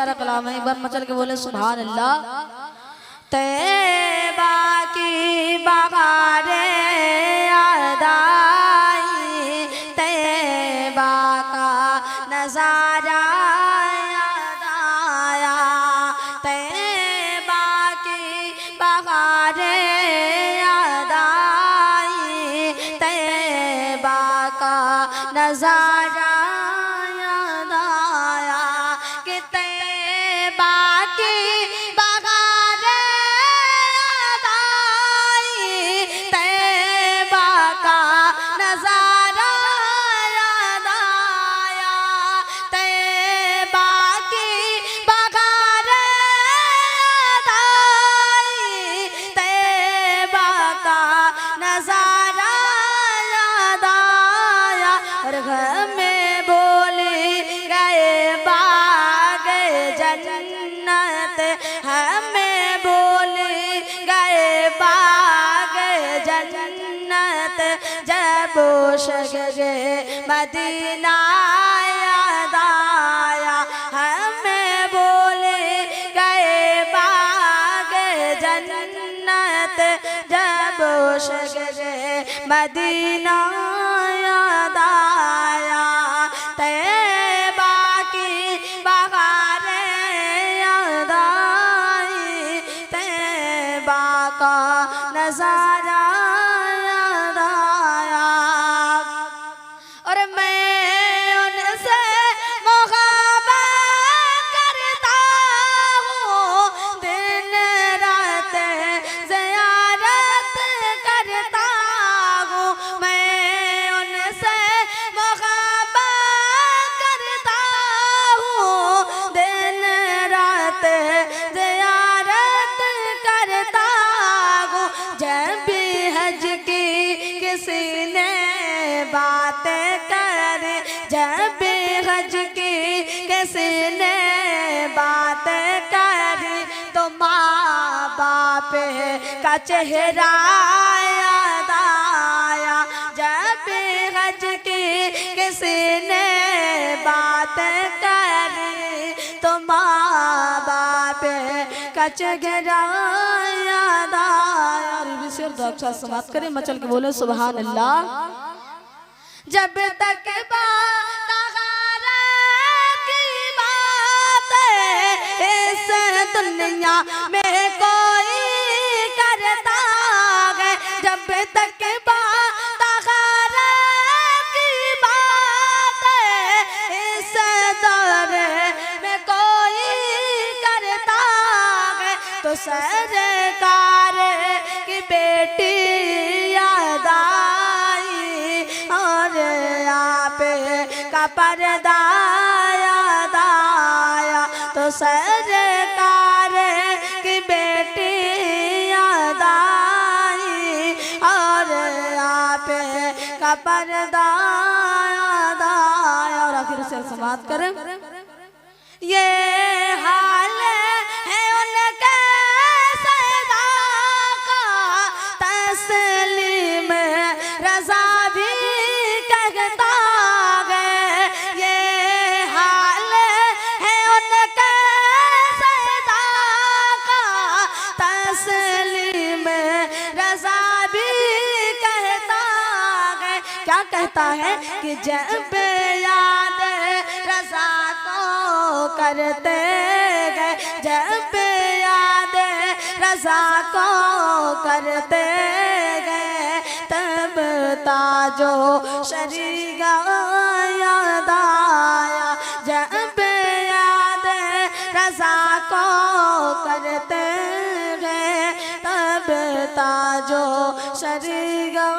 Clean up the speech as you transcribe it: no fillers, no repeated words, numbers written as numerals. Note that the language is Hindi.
प्यारा कलाम है। एक बार मचल के बोले सुभान अल्लाह। तैबा की बहारे याद आई, तैबा का नजारा याद आया, तैबा की बहारे याद आई, तैबा का नजारा याद आया कि तैबा की बहारे याद आई, तैबा का नजारा याद आया, तैबा की बहारे याद आई, तैबा का नजारा याद आया। और घर में बोली गए बाग जन्नत, हमें बोली गए बाग जन्नत, जब शगरे मदीना याद आया, हमें बोले गए बाग जन्नत, जब शगरे मदीना याद आया, तैबा की बहारे याद आई, तैबा का नजारा याद आया। और मैं उनसे मुहाबत करता हूँ, दिन रात ज़ियारत करता हूँ, मैं उनसे मुहाबत करता हूँ, दिन रात ज़ियारत करता हूँ। जब भी हज की किसी ने बातें करे, जब भी हज की किसी ने बातें करी, तो माँ बाप का चेहरा याद आया। जब भी हज की किसी ने बातें करी, तो माँ बाप का चेहरा याद आया। और समाप्त करें, मचल के बोले सुभान अल्लाह। जब तक बहारा की बात इस दुनिया में कोई करता है, जब तक बहारा की बात इस दौर में कोई करता है, तो सरकार की बेटी याद आई, और आप का पर्दा याद आया, तो सरकार की बेटी याद आई, और आप का पर्दा याद आया। और आखिर से समाप्त करें, ये हाल है उनके सदा का, तस्लीम रजा भी कहता है, ये हाल है उनके सदा का, तस्लीम रजा भी कहता है। क्या कहता है कि जब याद रजा को करते गए, जब याद रजा को करते गए, तब ताजो शरीगा याद आया। जब याद रजा को करते गए, तब ताजो शरीगा